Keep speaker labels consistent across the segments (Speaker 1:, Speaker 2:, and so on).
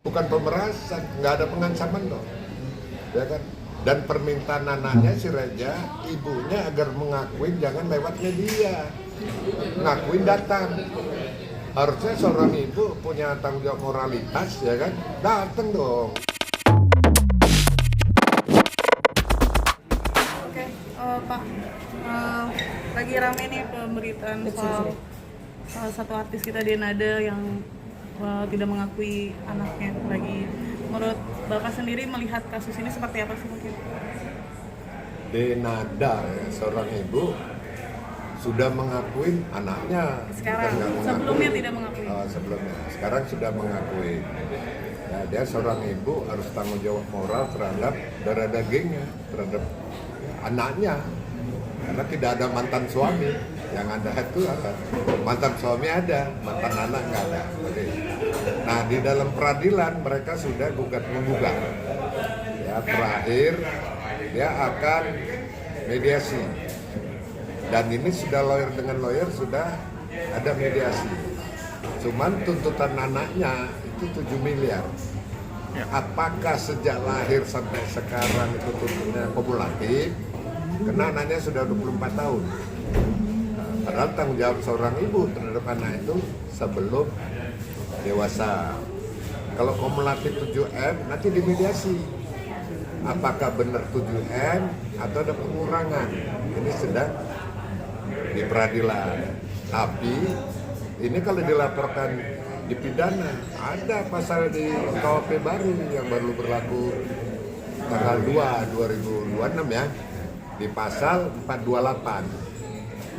Speaker 1: Bukan pemerasan, nggak ada pengancaman loh, ya kan? Dan permintaan anaknya si Reja, ibunya agar mengakuin jangan lewat media, ngakuin datang. Harusnya seorang ibu punya tanggung jawab moralitas, ya kan? Datang dong.
Speaker 2: Oke, Pak, lagi rame nih pemberitaan soal salah satu artis kita Denada yang tidak mengakui anaknya lagi. Menurut Bapak sendiri melihat kasus ini seperti apa sih mungkin?
Speaker 1: Denada, ya, seorang ibu sudah mengakui anaknya.
Speaker 2: Sekarang,
Speaker 1: bukan nggak mengakui.
Speaker 2: sebelumnya tidak mengakui.
Speaker 1: Sebelumnya, sekarang sudah mengakui. Ya, dia seorang ibu harus tanggung jawab moral terhadap darah dagingnya, terhadap anaknya. Karena tidak ada mantan suami. Yang ada itu apa? Mantan suami ada, mantan anak nggak ada. Oke. Nah, di dalam peradilan mereka sudah menggugat. Ya, terakhir dia akan mediasi. Dan ini sudah lawyer dengan lawyer sudah ada mediasi. Cuman tuntutan anaknya itu 7 miliar. Apakah sejak lahir sampai sekarang itu tuntutnya kumulatif? Karena anaknya sudah 24 tahun. Padahal tanggung jawab seorang ibu terhadap anak itu sebelum dewasa. Kalau kumulatif 7M nanti dimediasi. Apakah benar 7M atau ada pengurangan? Ini sedang di peradilan. Tapi ini kalau dilaporkan di pidana, ada pasal di KUHP baru yang baru berlaku tanggal 2 2026 ya. Di pasal 428.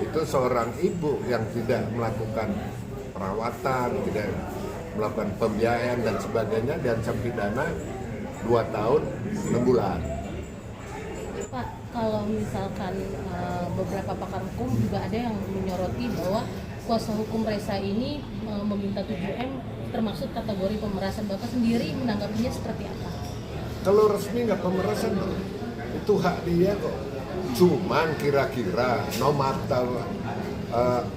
Speaker 1: Itu seorang ibu yang tidak melakukan perawatan, tidak melakukan pembiayaan dan sebagainya diancam pidana 2 tahun 6 bulan.
Speaker 3: Pak, kalau misalkan beberapa pakar hukum juga ada yang menyoroti bahwa kuasa hukum Reza ini meminta 7M termasuk kategori pemerasan. Bapak sendiri menanggapinya seperti apa?
Speaker 1: Kalau resmi nggak pemerasan, itu hak dia kok. Cuman kira-kira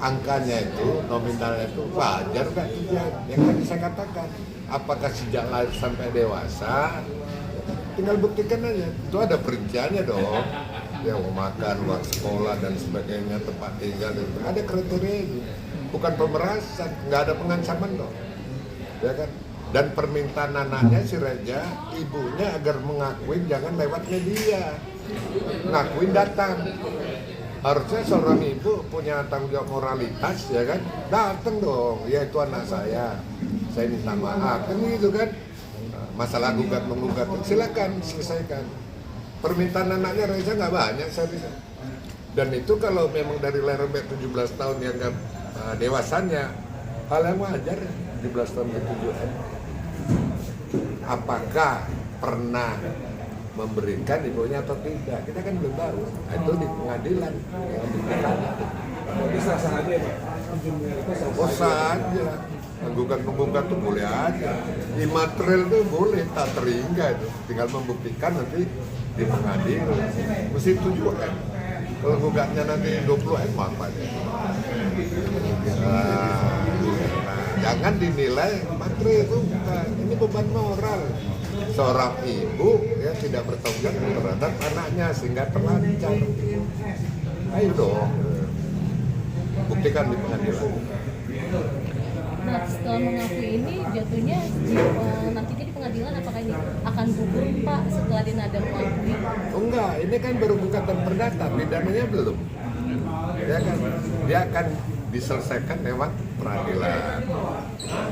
Speaker 1: angkanya itu, nominalnya itu wajar nggak tidak? Yang tadi saya katakan, apakah sejak lahir sampai dewasa? Tinggal buktikan aja. Itu ada perinciannya dong. Ya mau makan, uang sekolah dan sebagainya, tempat tinggal, ada kriteria itu. Bukan pemerasan, nggak ada pengancaman dong. Ya kan? Dan permintaan anaknya si Reja, ibunya agar mengakuin jangan lewat media, ngakuin datang. Harusnya seorang ibu punya tanggung jawab moralitas, ya kan? Datang dong, ya itu anak saya minta maaf, kan gitu kan? Masalah gugat-menggugat, silakan selesaikan. Permintaan anaknya Reza nggak banyak saya bisa. Dan itu kalau memang dari lahir 17 tahun yang dewasanya, hal yang wajar 17 tahun ke 7M. Apakah pernah memberikan ibunya atau tidak? Kita kan belum tahu. Itu di pengadilan yang dibuktikan.
Speaker 4: Bisa saja Pak.
Speaker 1: Oh saja. Menggugat tuh boleh aja. Imaterial tuh boleh, tak terhingga itu. Tinggal membuktikan nanti di pengadilan. Mesti 7M. Kalau gugatnya nanti 20M apa ya? Jangan dinilai materi itu bukan. Ini beban moral. Seorang ibu ya tidak bertanggung jawab terhadap anaknya sehingga terlantar. Ayo dong, buktikan di pengadilan.
Speaker 3: Nah, setelah mengakui ini jatuhnya nantinya di pengadilan apakah ini akan gugur Pak setelah Denada mengakui?
Speaker 1: Oh enggak, ini kan baru gugatan perdata, pidananya belum. Ya kan, dia akan diselesaikan lewat peradilan.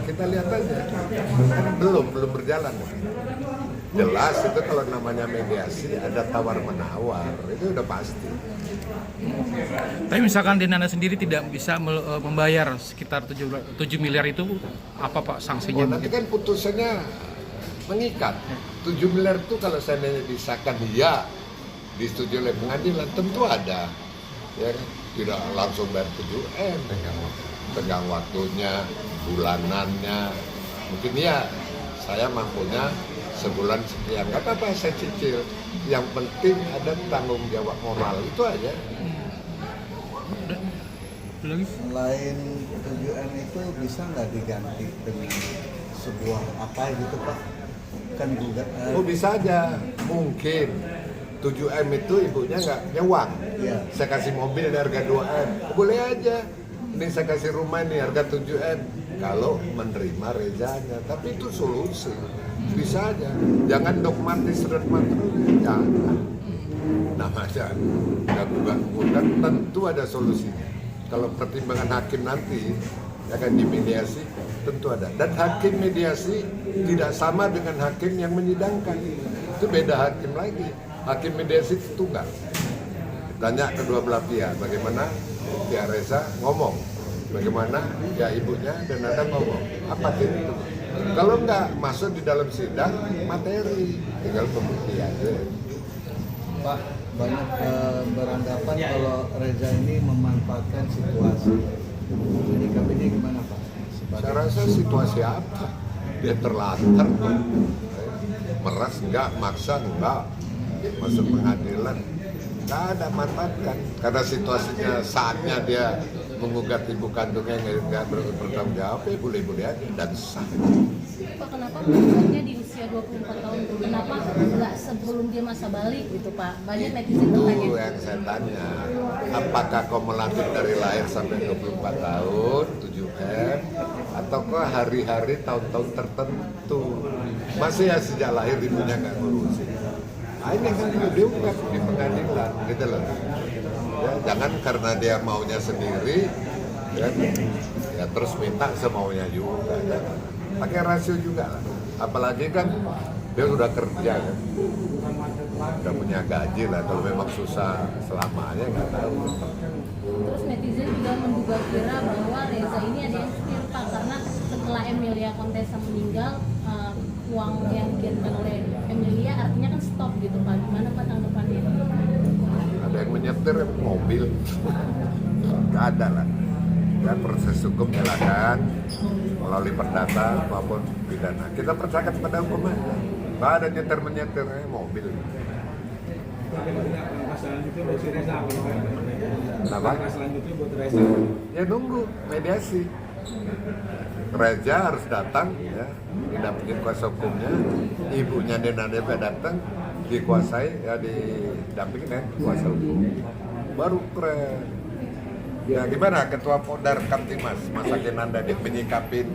Speaker 1: Kita lihat aja, kan belum berjalan. Jelas itu kalau namanya mediasi ada tawar menawar, itu udah pasti.
Speaker 5: Tapi misalkan Denada sendiri tidak bisa membayar sekitar 7 miliar itu, apa Pak sanksinya?
Speaker 1: Nanti kan putusannya mengikat. 7 miliar itu kalau seandainya disahkan ya disetujui oleh pengadilan tentu ada. Ya kan? Tidak langsung bayar 7M, tenggang waktunya, bulanannya. Mungkin ya saya mampunya sebulan sekian, nggak apa-apa saya cicil. Yang penting ada tanggung jawab moral, itu aja.
Speaker 4: Selain 7M itu bisa nggak diganti dengan
Speaker 6: sebuah apa gitu Pak, kan juga
Speaker 1: Oh bisa aja, mungkin 7M itu ibunya nggak nyewang.
Speaker 6: Iya.
Speaker 1: Saya kasih mobil di harga 2M, boleh aja. Ini saya kasih rumah nih harga 7M. Kalau menerima rezanya, tapi itu solusi. Bisa aja, jangan dogmatis terus, jangan. Namanya gangguan tentu ada solusinya. Kalau pertimbangan hakim nanti akan dimediasi, tentu ada. Dan hakim mediasi tidak sama dengan hakim yang menyidangkan. Itu beda hakim lagi. Hakim mediasi itu tunggal. Tanya kedua belah pihak, bagaimana pihak Reza ngomong, bagaimana ya ibunya dan ada ngomong, apa itu? Kalau nggak masuk di dalam sidang materi, tinggal pembuktian.
Speaker 6: Pak, banyak beranggapan kalau Reza ini memanfaatkan situasi. Menyikapi ini gimana Pak?
Speaker 1: Saya rasa situasi apa? Dia terlantar, meras enggak, maksa enggak, masuk pengadilan, nggak ada manfaatkan. Karena situasinya saatnya dia menggugat ibu kandungnya yang nggak bertanggung jawab, ya boleh-boleh aja dan sah.
Speaker 3: Pak, kenapa bukannya di usia 24 tahun? Kenapa nggak sebelum dia masa balik gitu Pak? Banyak netizen
Speaker 1: Itu
Speaker 3: bertanya.
Speaker 1: yang saya tanya, apakah kau melanjut dari lahir sampai 24 tahun, 7M, ataukah hari-hari tahun-tahun tertentu? Masih ya sejak lahir ibunya nggak ngurusin. Nah, ini kan diungkap di pengadilan, gitu loh. Ya, jangan karena dia maunya sendiri, ya terus minta semaunya juga. Pakai rasio juga lah. Apalagi kan dia sudah kerja kan, udah punya gaji lah. Kalau memang susah selamanya nggak tahu.
Speaker 3: Terus netizen juga menduga kira bahwa Reza ini ada yang setir Pak, karena setelah Emilia Contessa meninggal, uang yang dikirimkan oleh Emilia artinya kan stop gitu Pak. Gimana Pak tanggapannya?
Speaker 1: Ada yang menyetir mobil, nggak ada lah. Ya proses hukum jalankan melalui perdata maupun pidana. Kita percayakan pada hukum aja. Nggak ada nyetir mobil.
Speaker 4: Langkah selanjutnya buat si Reza apa Pak?
Speaker 1: Kenapa?
Speaker 4: Langkah selanjutnya buat Reza.
Speaker 1: Ya nunggu mediasi. Reza harus datang ya, didampingin kuasa hukumnya, ibunya Denadeva datang, dikuasai ya didampingin ya kuasa hukum. Baru keren. Ya gimana Ketua Podar Kamtimas Mas Agenanda dia menyikapin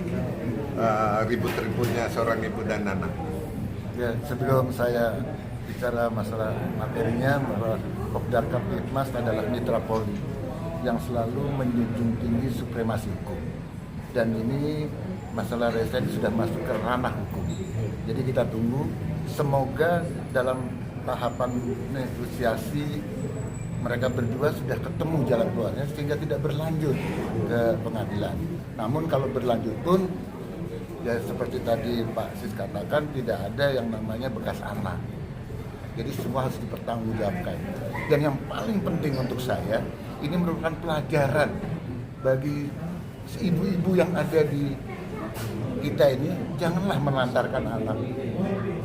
Speaker 1: ribut-ributnya seorang ibu dan anak?
Speaker 7: Ya, sebelum saya bicara masalah materinya, bahwa Kopdar Kamtibmas adalah mitra Polri yang selalu menjunjung tinggi supremasi hukum. Dan ini masalah Reza ini sudah masuk ke ranah hukum. Jadi kita tunggu, semoga dalam tahapan negosiasi mereka berdua sudah ketemu jalan keluarnya sehingga tidak berlanjut ke pengadilan. Namun kalau berlanjut pun, ya seperti tadi Pak Sis katakan, tidak ada yang namanya bekas anak. Jadi semua harus dipertanggungjawabkan. Dan yang paling penting untuk saya, ini merupakan pelajaran bagi ibu-ibu yang ada di kita ini, janganlah melantarkan anak,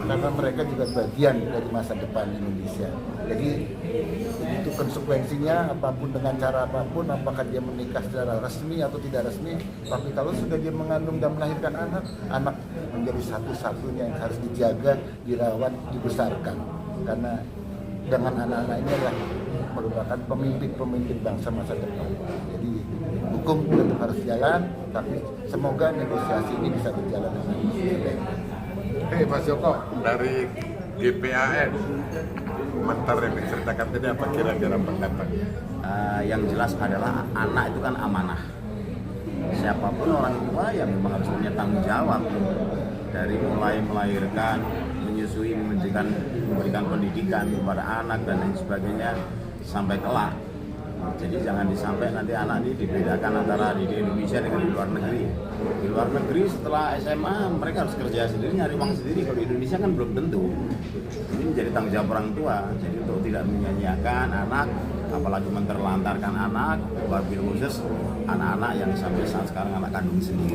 Speaker 7: karena mereka juga bagian dari masa depan Indonesia. Jadi itu konsekuensinya, apapun dengan cara apapun, apakah dia menikah secara resmi atau tidak resmi, tapi kalau sudah dia mengandung dan melahirkan anak menjadi satu-satunya yang harus dijaga, dirawat, dibesarkan. Karena dengan anak-anak ini adalah merupakan pemimpin-pemimpin bangsa masa depan. Jadi hukum tetap harus jalan, tapi semoga negosiasi ini bisa berjalan dengan baik.
Speaker 1: Oke Mas Joko, dari GPAN, komentar yang diceritakan tadi apa kira-kira pendapat?
Speaker 8: Yang jelas adalah anak itu kan amanah. Siapapun orang tua yang memang harus punya tanggung jawab, dari mulai melahirkan, menyusui, memberikan pendidikan kepada anak dan lain sebagainya sampai kelak. Jadi jangan disampai nanti anak ini dibedakan antara di Indonesia dengan di luar negeri. Di luar negeri setelah SMA mereka harus kerja sendiri, nyari uang sendiri. Kalau di Indonesia kan belum tentu. Ini menjadi tanggung jawab orang tua. Jadi untuk tidak menyanyiakan anak, apalagi menterlantarkan anak, wabil khusus anak-anak yang sampai saat sekarang anak kandung sendiri.